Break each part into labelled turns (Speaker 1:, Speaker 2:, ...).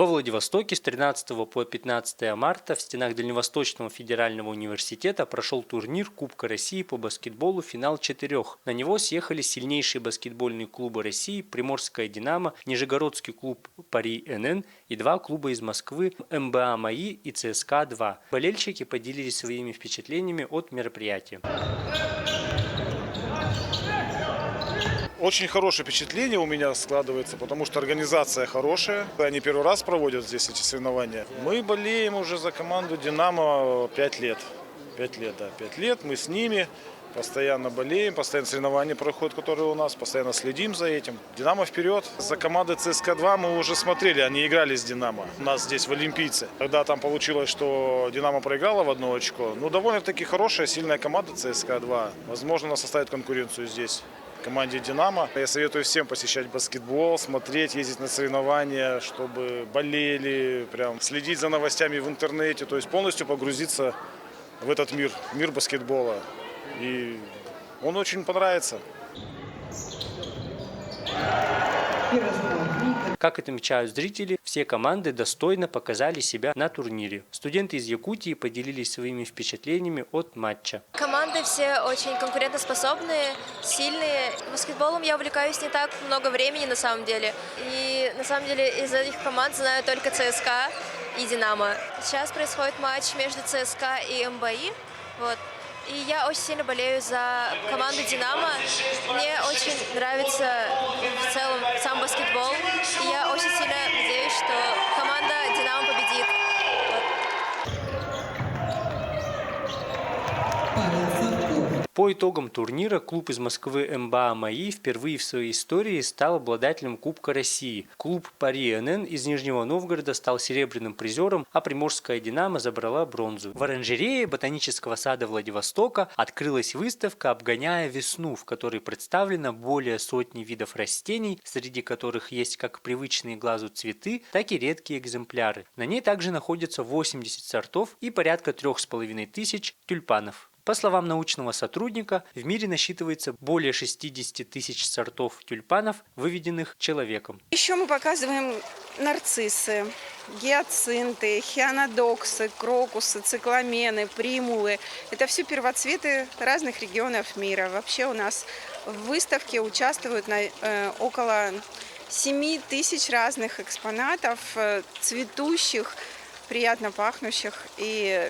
Speaker 1: Во Владивостоке с 13 по 15 марта в стенах Дальневосточного федерального университета прошел турнир Кубка России по баскетболу «Финал 4». На него съехались сильнейшие баскетбольные клубы России: Приморская «Динамо», Нижегородский клуб «Пари НН» и два клуба из Москвы: МБА «МАИ» и ЦСКА-2. Болельщики поделились своими впечатлениями от мероприятия.
Speaker 2: Очень хорошее впечатление у меня складывается, потому что организация хорошая. Они первый раз проводят здесь эти соревнования. Мы болеем уже за команду «Динамо» 5 лет. 5 лет, да, 5 лет. Мы с ними постоянно болеем, постоянно соревнования проходят, которые у нас, постоянно следим за этим. «Динамо» вперед. За командой ЦСКА-2 мы уже смотрели, они играли с «Динамо». У нас здесь в Олимпийце. Когда там получилось, что «Динамо» проиграла в 1 очко, довольно-таки хорошая, сильная команда ЦСКА-2. Возможно, она составит конкуренцию здесь команде «Динамо». Я советую всем посещать баскетбол, смотреть, ездить на соревнования, чтобы болели, прям следить за новостями в интернете, то есть полностью погрузиться в этот мир баскетбола. И он очень понравится.
Speaker 1: Как отмечают зрители, все команды достойно показали себя на турнире. Студенты из Якутии поделились своими впечатлениями от матча.
Speaker 3: Команды все очень конкурентоспособные, сильные. Баскетболом я увлекаюсь не так много времени на самом деле. И на самом деле из этих команд знаю только ЦСКА и «Динамо». Сейчас происходит матч между ЦСКА и МБАИ. И я очень сильно болею за команду «Динамо». Мне очень нравится в целом сам баскетбол. И я очень сильно надеюсь, что команда «Динамо» победит.
Speaker 1: По итогам турнира клуб из Москвы МБА «МАИ» впервые в своей истории стал обладателем Кубка России. Клуб «Пари НН» из Нижнего Новгорода стал серебряным призером, а Приморская «Динамо» забрала бронзу. В оранжерее Ботанического сада Владивостока открылась выставка «Обгоняя весну», в которой представлено более сотни видов растений, среди которых есть как привычные глазу цветы, так и редкие экземпляры. На ней также находятся 80 сортов и порядка 3500 тюльпанов. По словам научного сотрудника, в мире насчитывается более 60 тысяч сортов тюльпанов, выведенных человеком.
Speaker 4: Еще мы показываем нарциссы, гиацинты, хианодоксы, крокусы, цикламены, примулы. Это все первоцветы разных регионов мира. Вообще у нас в выставке участвуют около 7 тысяч разных экспонатов, цветущих, приятно пахнущих, и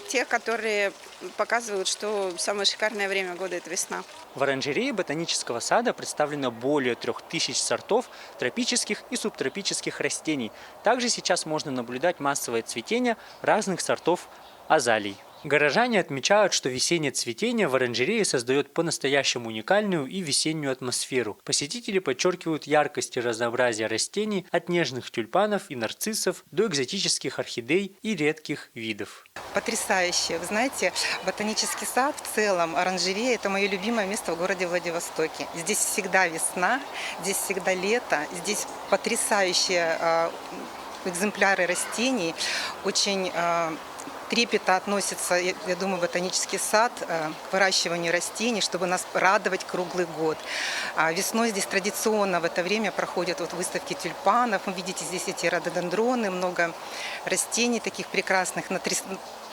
Speaker 4: те, которые показывают, что самое шикарное время года – это весна.
Speaker 1: В оранжерее Ботанического сада представлено более 3000 сортов тропических и субтропических растений. Также сейчас можно наблюдать массовое цветение разных сортов азалий. Горожане отмечают, что весеннее цветение в оранжерее создает по-настоящему уникальную и весеннюю атмосферу. Посетители подчеркивают яркость и разнообразие растений от нежных тюльпанов и нарциссов до экзотических орхидей и редких видов.
Speaker 5: Потрясающе. Вы знаете, ботанический сад в целом, оранжерея – это мое любимое место в городе Владивостоке. Здесь всегда весна, здесь всегда лето, здесь потрясающие экземпляры растений, очень трепетно относится, я думаю, ботанический сад к выращиванию растений, чтобы нас радовать круглый год. Весной здесь традиционно в это время проходят выставки тюльпанов. Вы видите здесь эти рододендроны, много растений таких прекрасных.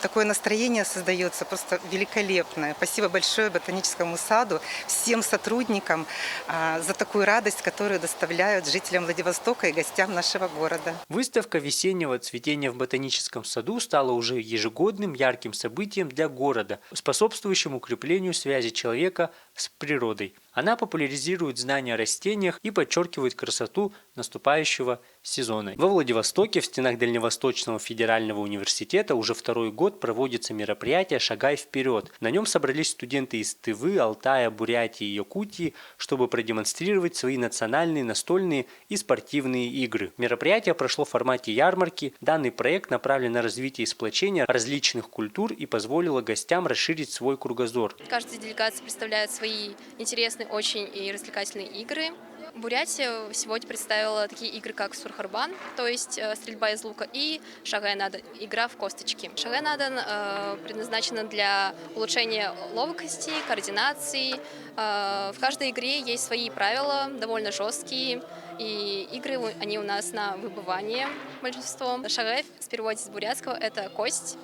Speaker 5: Такое настроение создается просто великолепное. Спасибо большое Ботаническому саду, всем сотрудникам за такую радость, которую доставляют жителям Владивостока и гостям нашего города.
Speaker 1: Выставка весеннего цветения в Ботаническом саду стала уже ежегодным ярким событием для города, способствующим укреплению связи человека с природой. Она популяризирует знания о растениях и подчеркивает красоту наступающего сезона. Во Владивостоке в стенах Дальневосточного федерального университета уже второй год проводится мероприятие «Шагай вперед». На нем собрались студенты из Тывы, Алтая, Бурятии и Якутии, чтобы продемонстрировать свои национальные настольные и спортивные игры. Мероприятие прошло в формате ярмарки. Данный проект направлен на развитие и сплочение различных культур и позволило гостям расширить свой кругозор.
Speaker 3: Каждая делегация представляет свои интересные очень и развлекательные игры.
Speaker 6: Бурятия сегодня представила такие игры, как Сурхарбан, то есть стрельба из лука, и Шагай-Надан, игра в косточки. Шагай-Надан предназначена для улучшения ловкости, координации. В каждой игре есть свои правила, довольно жесткие, и игры они у нас на выбывание большинством. Шагай в переводе с бурятского – это кость,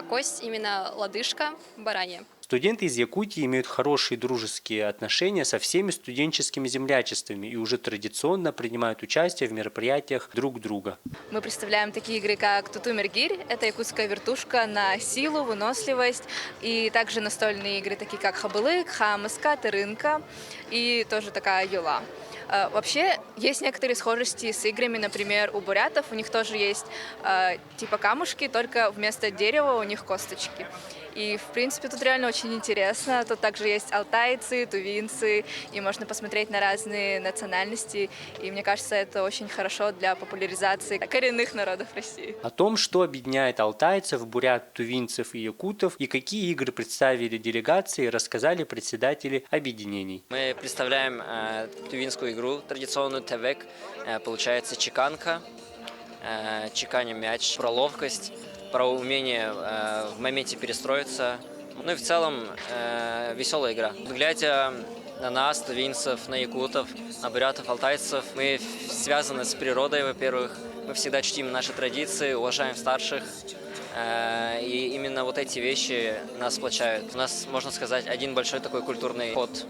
Speaker 6: кость именно лодыжка баранья.
Speaker 1: Студенты из Якутии имеют хорошие дружеские отношения со всеми студенческими землячествами и уже традиционно принимают участие в мероприятиях друг друга.
Speaker 7: Мы представляем такие игры, как Тутумергирь, это якутская вертушка на силу, выносливость, и также настольные игры, такие как Хабылык, Хамыска, Тырынка и тоже такая Юла. Вообще есть некоторые схожести с играми, например, у бурятов, у них тоже есть типа камушки, только вместо дерева у них косточки. И, в принципе, тут реально очень интересно. Тут также есть алтайцы, тувинцы, и можно посмотреть на разные национальности. И мне кажется, это очень хорошо для популяризации коренных народов России.
Speaker 1: О том, что объединяет алтайцев, бурят, тувинцев и якутов, и какие игры представили делегации, рассказали председатели объединений.
Speaker 8: Мы представляем тувинскую игру, традиционную тевек, получается чеканка, чеканим мяч, про ловкость, про умение в моменте перестроиться. Ну и в целом веселая игра. Глядя на нас, тувинцев, на якутов, на бурятов, алтайцев, мы связаны с природой, во-первых. Мы всегда чтим наши традиции, уважаем старших. И именно вот эти вещи нас сплочают. У нас, можно сказать, один большой такой культурный код.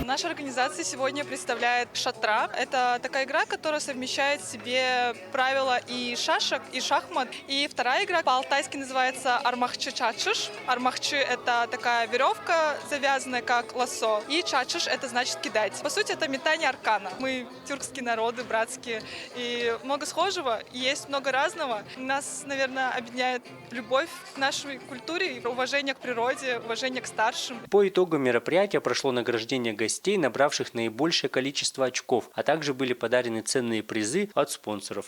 Speaker 9: Наша организация сегодня представляет шатра. Это такая игра, которая совмещает в себе правила и шашек, и шахмат. И вторая игра по-алтайски называется армахчы-чачыш. Армахчы — это такая веревка, завязанная как лассо. И чачыш — это значит кидать. По сути, это метание аркана. Мы тюркские народы, братские. И много схожего, и есть много разного. Нас, наверное, объединяет любовь к нашей культуре, уважение к природе, уважение к старшим.
Speaker 1: По итогам мероприятия прошло награждение гостей, набравших наибольшее количество очков, а также были подарены ценные призы от спонсоров.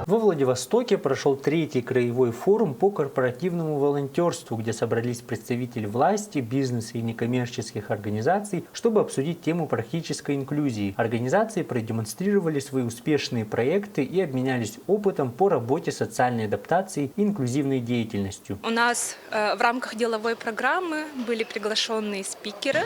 Speaker 1: Во Владивостоке прошел 3-й краевой форум по корпоративному волонтерству, где собрались представители власти, бизнеса и некоммерческих организаций, чтобы обсудить тему практической инклюзии. Организации продемонстрировали свои успешные проекты и обменялись опытом по работе социальной адаптации и инклюзивной деятельностью.
Speaker 10: У нас в рамках деловой программы были приглашенные спикеры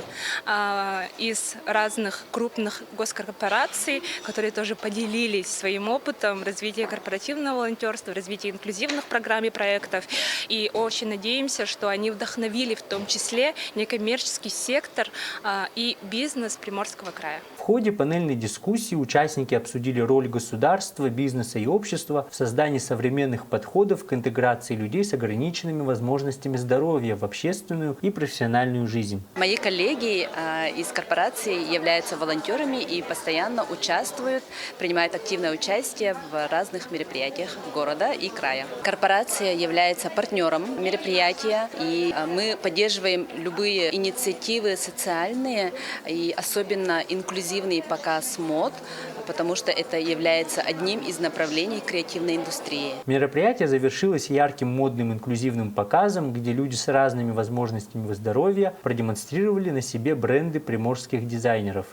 Speaker 10: из разных крупных госкорпораций, которые тоже поделились своим опытом развития корпоративного волонтерства, развития инклюзивных программ и проектов. И очень надеемся, что они вдохновили в том числе некоммерческий сектор и бизнес Приморского края.
Speaker 1: В ходе панельной дискуссии участники обсудили роль государства, бизнеса и общества в создании современных подходов к интеграции людей с ограниченными возможностями здоровья в общественную и профессиональную жизнь.
Speaker 11: Мои коллеги из корпорации являются волонтерами и постоянно участвуют, принимают активное участие в разных мероприятиях города и края. Корпорация является партнером мероприятия, и мы поддерживаем любые инициативы социальные и особенно инклюзивный показ мод, потому что это является одним из направлений креативной индустрии.
Speaker 1: Мероприятие завершилось ярким модным инклюзивным показом, где люди с разными возможностями здоровья продемонстрировали на себе бренды приморских дизайнеров.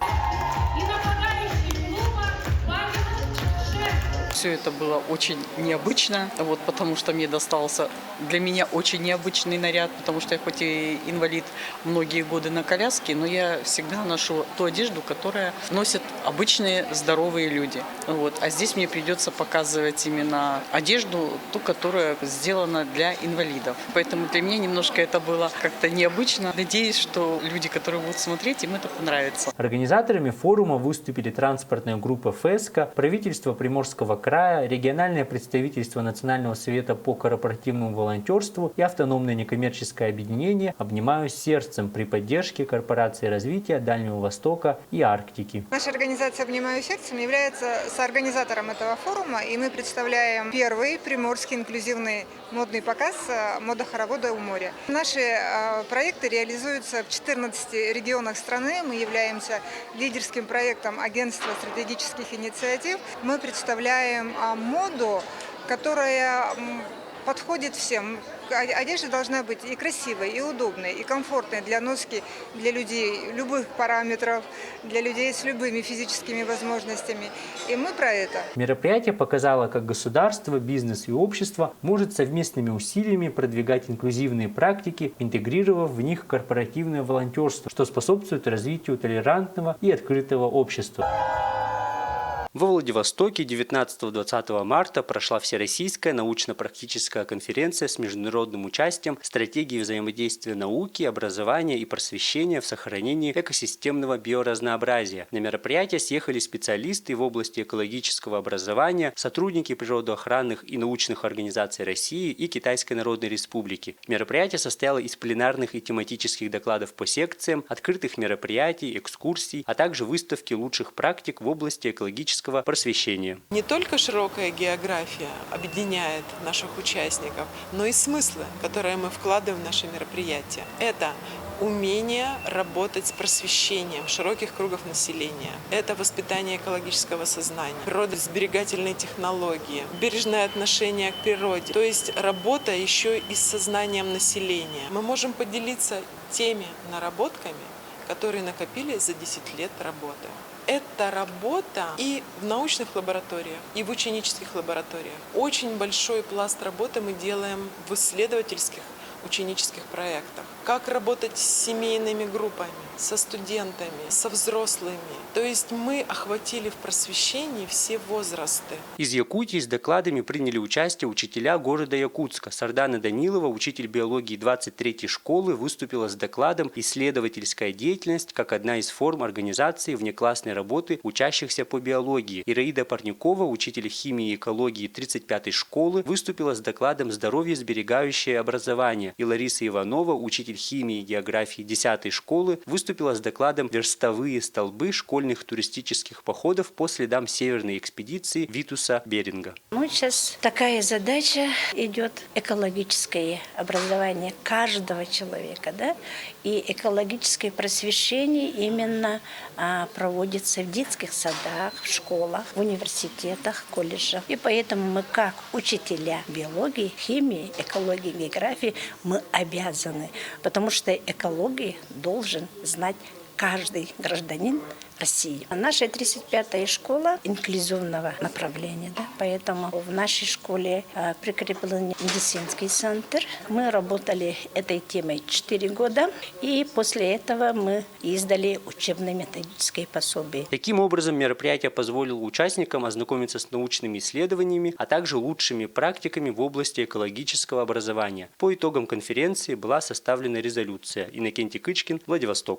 Speaker 12: Все это было очень необычно, потому что мне достался для меня очень необычный наряд, потому что я хоть и инвалид многие годы на коляске, но я всегда ношу ту одежду, которая носят обычные здоровые люди. А здесь мне придется показывать именно одежду, ту, которая сделана для инвалидов. Поэтому для меня немножко это было как-то необычно. Надеюсь, что люди, которые будут смотреть, им это понравится.
Speaker 1: Организаторами форума выступили транспортная группа «ФЭСКО», правительство Приморского края, региональное представительство Национального совета по корпоративному волонтерству и автономное некоммерческое объединение «Обнимаю сердцем» при поддержке Корпорации развития Дальнего Востока и Арктики.
Speaker 13: Наша организация «Обнимаю сердцем» является соорганизатором этого форума, и мы представляем первый приморский инклюзивный модный показ «Мода хоровода у моря». Наши проекты реализуются в 14 регионах страны. Мы являемся лидерским проектом Агентства стратегических инициатив. Мы представляем моду, которая подходит всем. Одежда должна быть и красивой, и удобной, и комфортной для носки, для людей любых параметров, для людей с любыми физическими возможностями. И мы про это.
Speaker 1: Мероприятие показало, как государство, бизнес и общество может совместными усилиями продвигать инклюзивные практики, интегрировав в них корпоративное волонтерство, что способствует развитию толерантного и открытого общества. Во Владивостоке 19-20 марта прошла Всероссийская научно-практическая конференция с международным участием «Стратегии взаимодействия науки, образования и просвещения в сохранении экосистемного биоразнообразия». На мероприятие съехали специалисты в области экологического образования, сотрудники природоохранных и научных организаций России и Китайской Народной Республики. Мероприятие состояло из пленарных и тематических докладов по секциям, открытых мероприятий, экскурсий, а также выставки лучших практик в области экологического просвещения.
Speaker 14: Не только широкая география объединяет наших участников, но и смыслы, которые мы вкладываем в наши мероприятия. Это умение работать с просвещением широких кругов населения. Это воспитание экологического сознания, природосберегательные технологии, бережное отношение к природе. То есть работа еще и с сознанием населения. Мы можем поделиться теми наработками, которые накопили за 10 лет работы. Это работа и в научных лабораториях, и в ученических лабораториях. Очень большой пласт работы мы делаем в исследовательских ученических проектах. Как работать с семейными группами, со студентами, со взрослыми. То есть мы охватили в просвещении все возрасты.
Speaker 1: Из Якутии с докладами приняли участие учителя города Якутска. Сардана Данилова, учитель биологии 23-й школы, выступила с докладом «Исследовательская деятельность как одна из форм организации внеклассной работы учащихся по биологии». Ираида Парникова, учитель химии и экологии 35-й школы, выступила с докладом «Здоровье сберегающее образование». И Лариса Иванова, учитель химии и географии 10-й школы, выступила с докладом «Верстовые столбы школьных туристических походов по следам северной экспедиции Витуса Беринга».
Speaker 15: Ну, сейчас такая задача идет — экологическое образование каждого человека, да? И экологическое просвещение именно проводится в детских садах, в школах, в университетах, колледжах. И поэтому мы, как учителя биологии, химии, экологии, географии, мы обязаны, потому что экологию должен знать каждый гражданин России. Наша 35-я школа инклюзивного направления, да, поэтому в нашей школе прикреплен медицинский центр. Мы работали этой темой 4 года, и после этого мы издали учебно-методические пособия.
Speaker 1: Таким образом, мероприятие позволило участникам ознакомиться с научными исследованиями, а также лучшими практиками в области экологического образования. По итогам конференции была составлена резолюция. Иннокентий Кычкин, Владивосток.